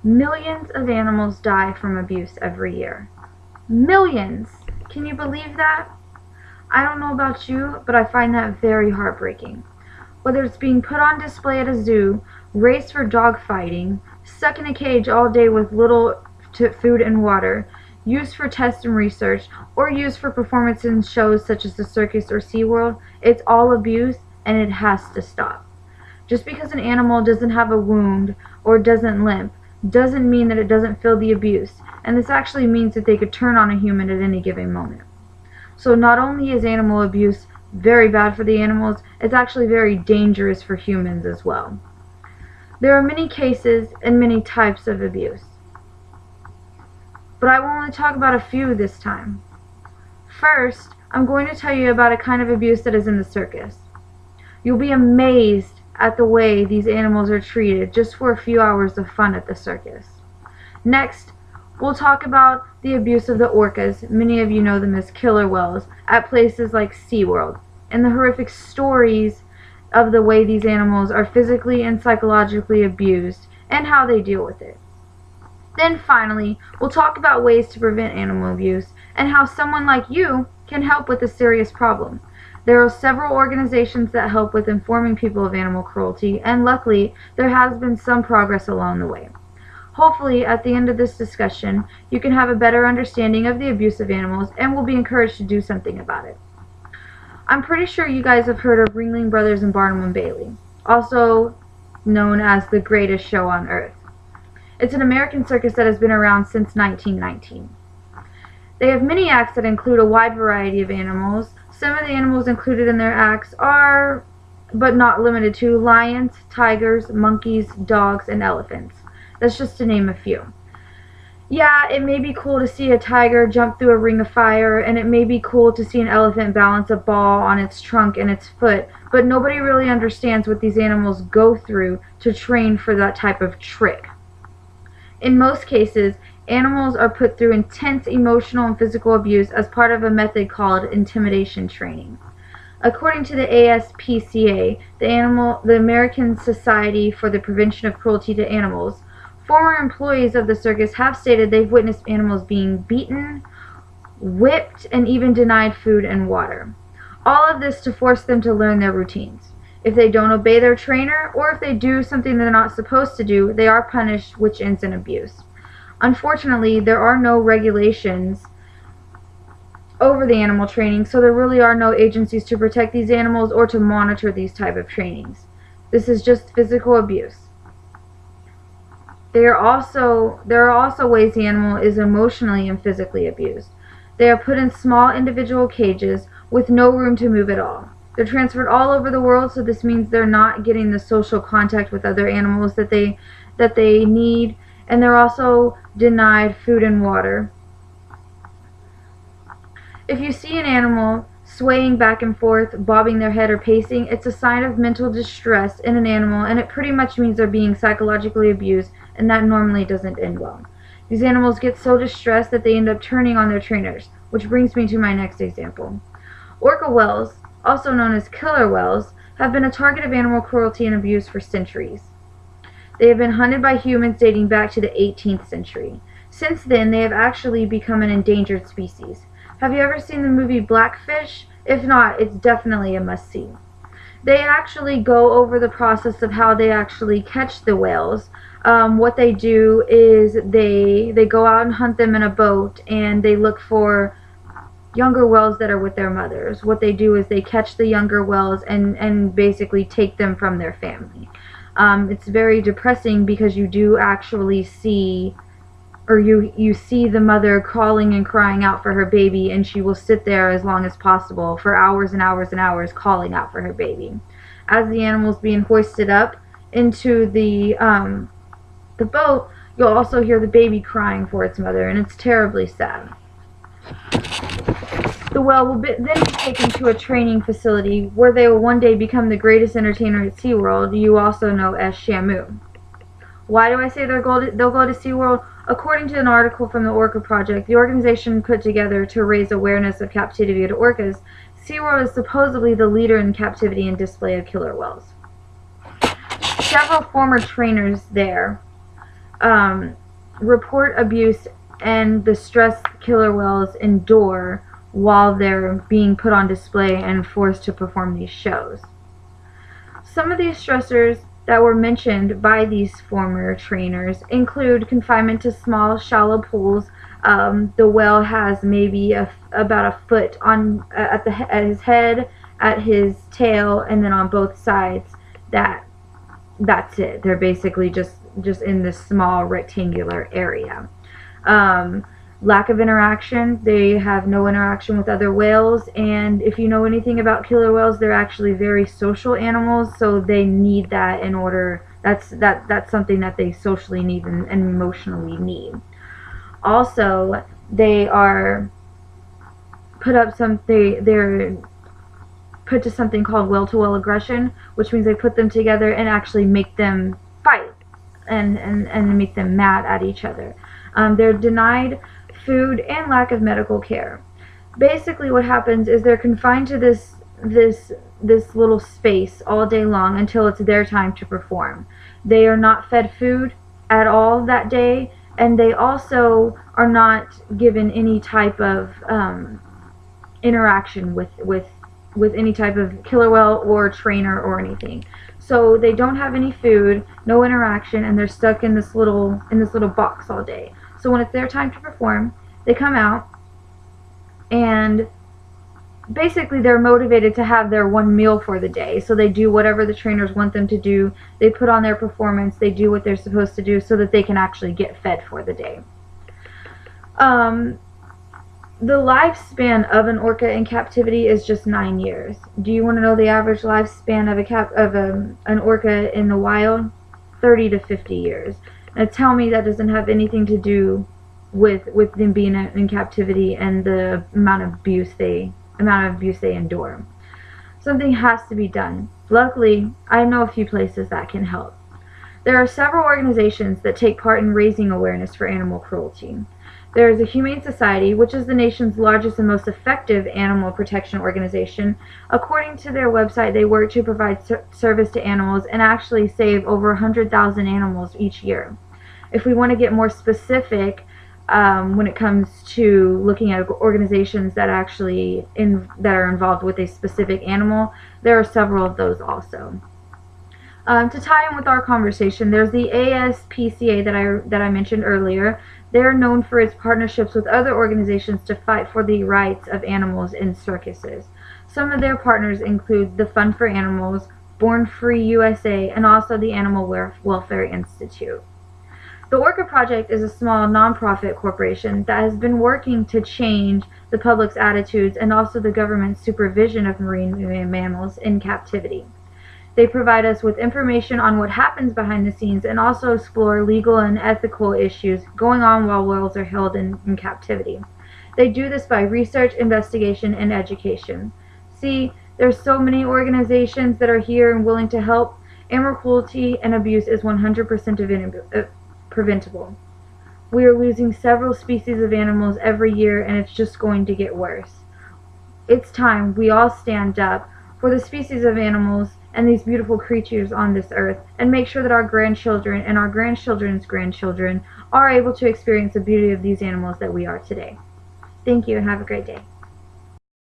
Millions of animals die from abuse every year. Millions! Can you believe that? I don't know about you, but I find that very heartbreaking. Whether it's being put on display at a zoo, raced for dog fighting, stuck in a cage all day with little to food and water, used for tests and research, or used for performance in shows such as the circus or SeaWorld, it's all abuse and it has to stop. Just because an animal doesn't have a wound or doesn't limp doesn't mean that it doesn't feel the abuse, and this actually means that they could turn on a human at any given moment. So not only is animal abuse very bad for the animals, it's actually very dangerous for humans as well. There are many cases and many types of abuse, but I will only talk about a few this time. First, I'm going to tell you about a kind of abuse that is in the circus. You'll be amazed at the way these animals are treated just for a few hours of fun at the circus. Next, we'll talk about the abuse of the orcas, many of you know them as killer whales, at places like SeaWorld, and the horrific stories of the way these animals are physically and psychologically abused and how they deal with it. Then finally, we'll talk about ways to prevent animal abuse and how someone like you can help with this serious problem. There are several organizations that help with informing people of animal cruelty, and luckily, there has been some progress along the way. Hopefully, at the end of this discussion, you can have a better understanding of the abuse of animals and will be encouraged to do something about it. I'm pretty sure you guys have heard of Ringling Brothers and Barnum and Bailey, also known as the greatest show on earth. It's an American circus that has been around since 1919. They have many acts that include a wide variety of animals. Some of the animals included in their acts are, but not limited to, lions, tigers, monkeys, dogs, and elephants. That's just to name a few. Yeah, it may be cool to see a tiger jump through a ring of fire, and it may be cool to see an elephant balance a ball on its trunk and its foot, but nobody really understands what these animals go through to train for that type of trick. In most cases, animals are put through intense emotional and physical abuse as part of a method called intimidation training. According to the ASPCA, the American Society for the Prevention of Cruelty to Animals, former employees of the circus have stated they've witnessed animals being beaten, whipped, and even denied food and water. All of this to force them to learn their routines. If they don't obey their trainer, or if they do something they're not supposed to do, they are punished, which ends in abuse. Unfortunately, there are no regulations over the animal training, so there really are no agencies to protect these animals or to monitor these type of trainings. This is just physical abuse. There are also ways the animal is emotionally and physically abused. They are put in small individual cages with no room to move at all. They're transferred all over the world, so this means they're not getting the social contact with other animals that they need, and they're also denied food and water. If you see an animal swaying back and forth, bobbing their head, or pacing, it's a sign of mental distress in an animal, and it pretty much means they're being psychologically abused, and that normally doesn't end well. These animals get so distressed that they end up turning on their trainers, which brings me to my next example. Orca whales, also known as killer whales, have been a target of animal cruelty and abuse for centuries. They have been hunted by humans dating back to the 18th century. Since then, they have actually become an endangered species. Have you ever seen the movie Blackfish? If not, it's definitely a must-see. They actually go over the process of how they actually catch the whales. What they do is they go out and hunt them in a boat, and they look for younger whales that are with their mothers. What they do is they catch the younger whales and basically take them from their family. It's very depressing because you do actually see, or you see the mother calling and crying out for her baby, and she will sit there as long as possible for hours and hours and hours calling out for her baby. As the animal's being hoisted up into the boat, you'll also hear the baby crying for its mother, and it's terribly sad. The whale will then be taken to a training facility where they will one day become the greatest entertainer at SeaWorld, you also know as Shamu. Why do I say they'll go to SeaWorld? According to an article from the Orca Project, the organization put together to raise awareness of captivity to orcas, SeaWorld is supposedly the leader in captivity and display of killer whales. Several former trainers there report abuse and the stress killer whales endure while they're being put on display and forced to perform these shows. Some of these stressors that were mentioned by these former trainers include confinement to small, shallow pools. The whale has maybe about a foot on at his head, at his tail, and then on both sides. That's it. They're basically just in this small rectangular area. Lack of interaction. They have no interaction with other whales, and if you know anything about killer whales, they're actually very social animals, so they need that in order. That's something that they socially need and emotionally need. Also, they are they're put to something called whale-to-whale aggression, which means they put them together and actually make them fight and make them mad at each other. They're denied food and lack of medical care. Basically what happens is they're confined to this little space all day long until it's their time to perform. They are not fed food at all that day, and they also are not given any type of interaction with any type of killer whale or trainer or anything. So they don't have any food, no interaction, and they're stuck in this little box all day. So when it's their time to perform, they come out, and basically they're motivated to have their one meal for the day. So they do whatever the trainers want them to do. They put on their performance. They do what they're supposed to do so that they can actually get fed for the day. The lifespan of an orca in captivity is just 9 years. Do you want to know the average lifespan of an orca in the wild? 30 to 50 years. Now tell me that doesn't have anything to do with them being in captivity and the amount of abuse they endure. Something has to be done. Luckily, I know a few places that can help. There are several organizations that take part in raising awareness for animal cruelty. There is a Humane Society, which is the nation's largest and most effective animal protection organization. According to their website, they work to provide service to animals and actually save over 100,000 animals each year. If we want to get more specific, when it comes to looking at organizations that actually that are involved with a specific animal, there are several of those also. To tie in with our conversation, there's the ASPCA that I mentioned earlier. They're known for its partnerships with other organizations to fight for the rights of animals in circuses. Some of their partners include the Fund for Animals, Born Free USA, and also the Animal Welfare Institute. The Orca Project is a small nonprofit corporation that has been working to change the public's attitudes and also the government's supervision of marine mammals in captivity. They provide us with information on what happens behind the scenes and also explore legal and ethical issues going on while whales are held in captivity. They do this by research, investigation, and education. See, there's so many organizations that are here and willing to help. Animal cruelty and abuse is 100% preventable. We are losing several species of animals every year, and it's just going to get worse. It's time we all stand up for the species of animals and these beautiful creatures on this earth, and make sure that our grandchildren and our grandchildren's grandchildren are able to experience the beauty of these animals that we are today. Thank you, and have a great day.